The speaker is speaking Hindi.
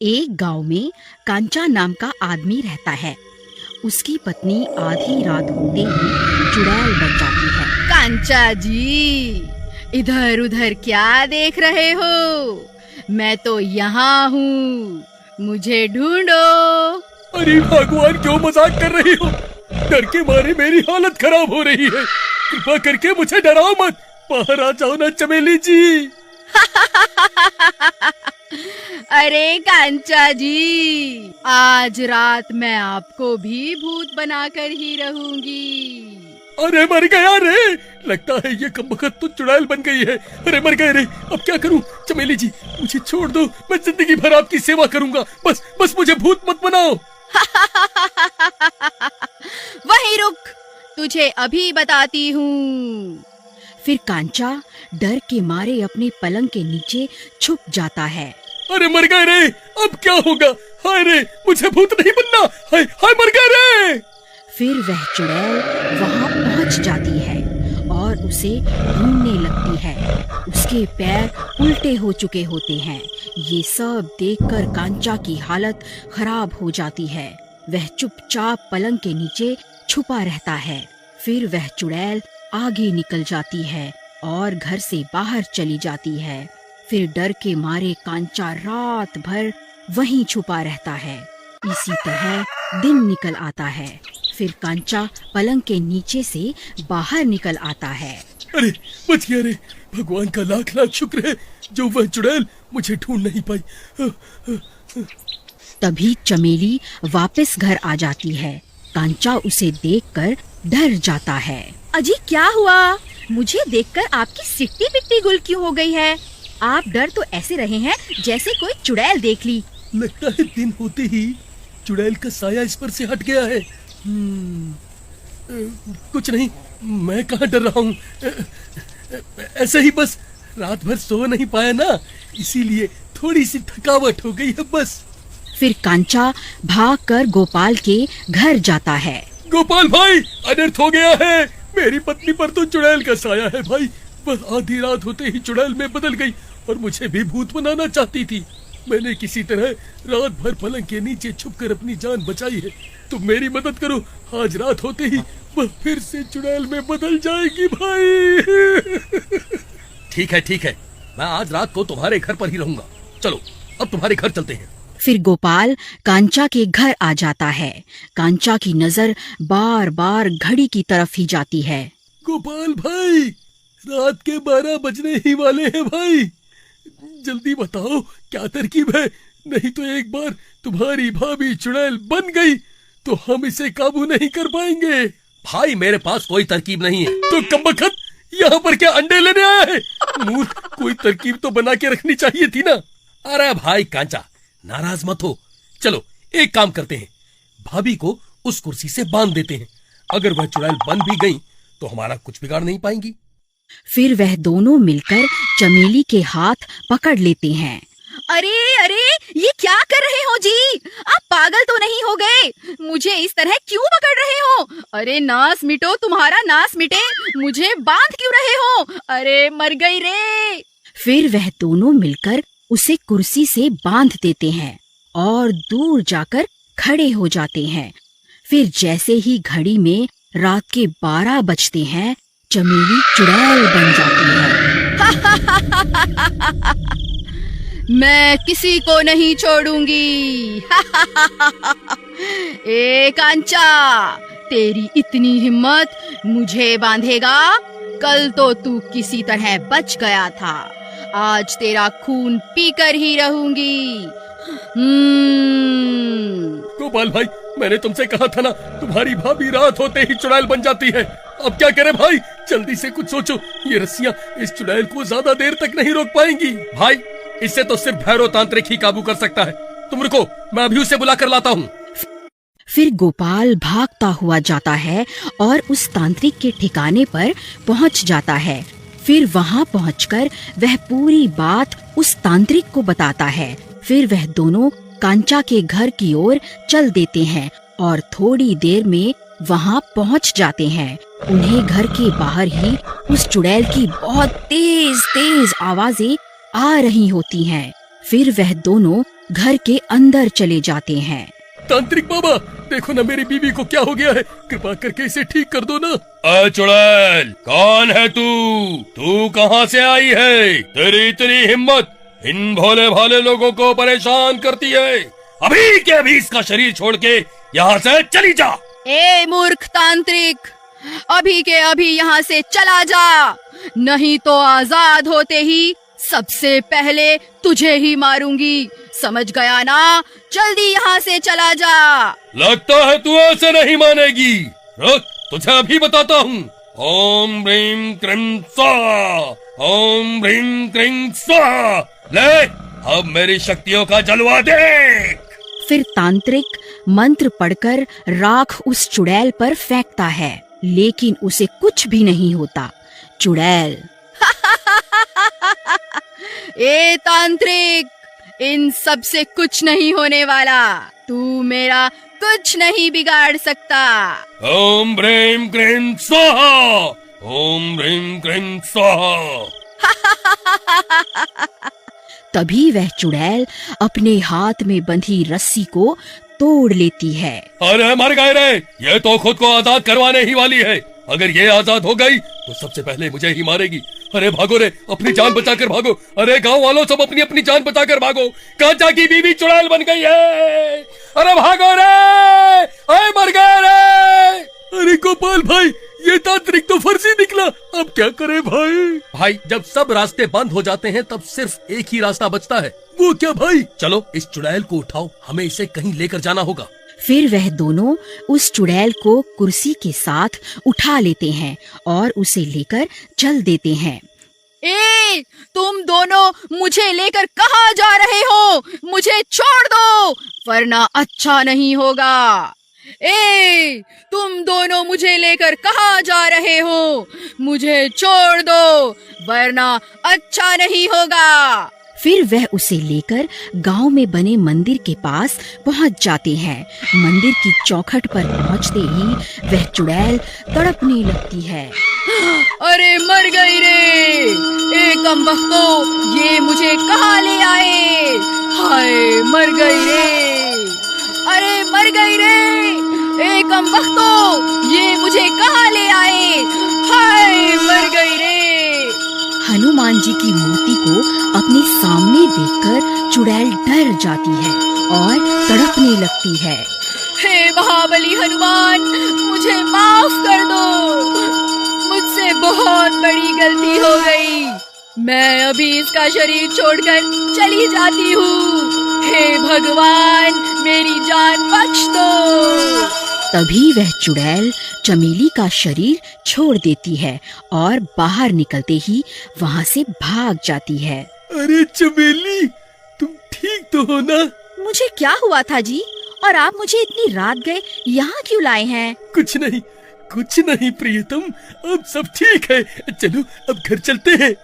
एक गांव में कांचा नाम का आदमी रहता है। उसकी पत्नी आधी रात होते ही चुड़ैल बन जाती है। कांचा जी, इधर उधर क्या देख रहे हो? मैं तो यहाँ हूँ, मुझे ढूंढो। अरे भगवान, क्यों मजाक कर रही हो? डर के मारे मेरी हालत खराब हो रही है। कृपा करके मुझे डराओ मत। बाहर आ जाओ ना चमेली जी। अरे कांचा जी, आज रात मैं आपको भी भूत बनाकर ही रहूंगी। अरे मर गया रे, लगता है ये कमबख्त तो चुड़ैल बन गई है। अरे मर गए रे, अब क्या करूं? चमेली जी मुझे छोड़ दो, मैं जिंदगी भर आपकी सेवा करूंगा। बस मुझे भूत मत बनाओ। वहीं रुक, तुझे अभी बताती हूँ। फिर कांचा डर के मारे अपने पलंग के नीचे छुप जाता है। अरे मर गए रे, अब क्या होगा? हाय रे, मुझे भूत नहीं बनना। हाय हाय, मर गए रे। फिर वह चुड़ैल वहां पहुंच जाती है और उसे ढूंढने लगती है। उसके पैर उल्टे हो चुके होते हैं। ये सब देखकर कांचा की हालत खराब हो जाती है। वह चुपचाप पलंग के नीचे छुपा रहता है। फिर वह चुड़ैल आगे निकल जाती है और घर से बाहर चली जाती है। फिर डर के मारे कांचा रात भर वहीं छुपा रहता है। इसी तरह दिन निकल आता है। फिर कांचा पलंग के नीचे से बाहर निकल आता है। अरे बच गया रे, भगवान का लाख लाख शुक्र है जो वह चुड़ैल मुझे ढूंढ नहीं पाई। तभी चमेली वापस घर आ जाती है। कांचा उसे देखकर डर जाता है। अजी क्या हुआ? मुझे देखकर आपकी सिट्टी पिट्टी गुल क्यों हो गई है? आप डर तो ऐसे रहे हैं जैसे कोई चुड़ैल देख ली। लगता है दिन होते ही चुड़ैल का साया इस पर से हट गया है। कुछ नहीं, मैं कहाँ डर रहा हूँ। ऐसे ही बस रात भर सो नहीं पाया ना, इसीलिए थोड़ी सी थकावट हो गई है बस। फिर कांचा भागकर गोपाल के घर जाता है। गोपाल भाई, अनर्थ हो गया है। मेरी पत्नी पर तो चुड़ैल का साया है भाई। बस आधी रात होते ही चुड़ैल में बदल गई और मुझे भी भूत बनाना चाहती थी। मैंने किसी तरह रात भर पलंग के नीचे छुपकर अपनी जान बचाई है। तुम मेरी मदद करो, आज रात होते ही वह फिर से चुड़ैल में बदल जाएगी भाई। ठीक है, मैं आज रात को तुम्हारे घर पर ही रहूंगा। चलो अब तुम्हारे घर चलते हैं। फिर गोपाल कांचा के घर आ जाता है। कांचा की नजर बार बार घड़ी की तरफ ही जाती है। गोपाल भाई, रात के 12 बजने ही वाले हैं भाई। जल्दी बताओ क्या तरकीब है, नहीं तो एक बार तुम्हारी भाभी चुड़ैल बन गई तो हम इसे काबू नहीं कर पाएंगे। भाई मेरे पास कोई तरकीब नहीं है। तो कमबख्त यहाँ पर क्या अंडे लेने आया है? मूर्ख, कोई तरकीब तो बना के रखनी चाहिए थी ना। अरे भाई कांचा, नाराज मत हो। चलो एक काम करते हैं, भाभी को उस कुर्सी से बांध देते हैं। अगर वह चुड़ैल बन भी गई तो हमारा कुछ बिगाड़ नहीं पाएंगी। फिर वह दोनों मिलकर चमेली के हाथ पकड़ लेते हैं। अरे अरे, ये क्या कर रहे हो जी? आप पागल तो नहीं हो गए? मुझे इस तरह क्यों पकड़ रहे हो? अरे नास मिटो, तुम्हारा नास मिटे। मुझे बांध क्यों रहे हो? अरे मर गई रे। फिर वह दोनों मिलकर उसे कुर्सी से बांध देते हैं और दूर जाकर खड़े हो जाते हैं। फिर जैसे ही घड़ी में रात के 12 बजते हैं, चमेली चुड़ैल बन जाती है। मैं किसी को नहीं छोड़ूंगी। ए कांचा, तेरी इतनी हिम्मत, मुझे बांधेगा? कल तो तू किसी तरह बच गया था, आज तेरा खून पीकर ही रहूंगी। गोपाल भाई, मैंने तुमसे कहा था ना, तुम्हारी भाभी रात होते ही चुड़ैल बन जाती है। अब क्या करें भाई? जल्दी से कुछ सोचो। ये रस्सियां इस चुड़ैल को ज्यादा देर तक नहीं रोक पाएंगी। भाई, इससे तो सिर्फ भैरव तांत्रिक ही काबू कर सकता है। तुम रुको, मैं अभी उसे बुला कर लाता हूँ। फिर गोपाल भागता हुआ जाता है और उस तांत्रिक के ठिकाने पर पहुंच जाता है। फिर वहां पहुंचकर वह पूरी बात उस तांत्रिक को बताता है। फिर वह दोनों कांचा के घर की ओर चल देते हैं और थोड़ी देर में वहां पहुंच जाते हैं। उन्हें घर के बाहर ही उस चुड़ैल की बहुत तेज तेज आवाजें आ रही होती हैं। फिर वह दोनों घर के अंदर चले जाते हैं। तांत्रिक बाबा, देखो ना मेरी बीवी को क्या हो गया है, कृपा करके इसे ठीक कर दो ना। चुड़ैल, कौन है तू? तू कहाँ से आई है? तेरी इतनी हिम्मत इन भोले भाले लोगों को परेशान करती है। अभी के अभी इसका शरीर छोड़ के यहाँ से चली जा। ए मूर्ख तांत्रिक, अभी के अभी यहाँ से चला जा, नहीं तो आजाद होते ही सबसे पहले तुझे ही मारूंगी, समझ गया ना? जल्दी यहाँ से चला जा। लगता है तू ऐसे नहीं मानेगी। रुक, तुझे अभी बताता हूँ। ओम ह्रीं क्रीं स्वाहा, ओम ह्रीं क्रीं स्वाहा। ले, अब मेरी शक्तियों का जलवा देख। फिर तांत्रिक मंत्र पढ़कर राख उस चुड़ैल पर फेंकता है, लेकिन उसे कुछ भी नहीं होता। चुड़ैल, ए तांत्रिक, इन सब से कुछ नहीं होने वाला, तू मेरा कुछ नहीं बिगाड़ सकता। ओम ह्रीं क्रीं स्वाहा, ओम ह्रीं क्रीं स्वाहा। तभी वह चुड़ैल अपने हाथ में बंधी रस्सी को तोड़ लेती है। अरे मर गए रे, ये तो खुद को आजाद करवाने ही वाली है। अगर ये आजाद हो गई तो सबसे पहले मुझे ही मारेगी। अरे भागो रे, अपनी जान बचाकर भागो। अरे गांव वालों, सब अपनी अपनी जान बचाकर भागो। कांचा की बीवी चुड़ैल बन गई है। अरे भागो रे, अरे मर गए रे। अरे गोपाल भाई, ये तांत्रिक तो फर्जी निकला, अब क्या करें भाई? भाई, जब सब रास्ते बंद हो जाते हैं तब सिर्फ एक ही रास्ता बचता है। वो क्या भाई? चलो इस चुड़ैल को उठाओ, हमें इसे कहीं लेकर जाना होगा। फिर वह दोनों उस चुड़ैल को कुर्सी के साथ उठा लेते हैं और उसे लेकर चल देते हैं। ए, तुम दोनों मुझे लेकर कहाँ जा रहे हो? मुझे छोड़ दो, वरना अच्छा नहीं होगा। ए, तुम दोनों मुझे लेकर कहाँ जा रहे हो? मुझे छोड़ दो, वरना अच्छा नहीं होगा। फिर वह उसे लेकर गांव में बने मंदिर के पास पहुंच जाते हैं। मंदिर की चौखट पर पहुंचते ही वह चुड़ैल तड़पने लगती है। अरे मर गई रे, ए कमबख्तो, ये मुझे कहाँ ले आए? हाय, मर गई रे। अरे मर गई रे, ए कमबख्तो, ये मुझे कहाँ ले आए? हाय, मर गई रे। हनुमान जी की मूर्ति को अपने सामने देखकर चुड़ैल डर जाती है और तड़पने लगती है। हे महाबली हनुमान, मुझे माफ कर दो, मुझसे बहुत बड़ी गलती हो गई। मैं अभी इसका शरीर छोड़कर चली जाती हूँ। हे भगवान, मेरी जान बख्श दो। तभी वह चुड़ैल चमेली का शरीर छोड़ देती है और बाहर निकलते ही वहाँ से भाग जाती है। अरे चमेली, तुम ठीक तो हो ना? मुझे क्या हुआ था जी? और आप मुझे इतनी रात गए यहाँ क्यों लाए हैं? कुछ नहीं प्रियतम, अब सब ठीक है। चलो अब घर चलते हैं।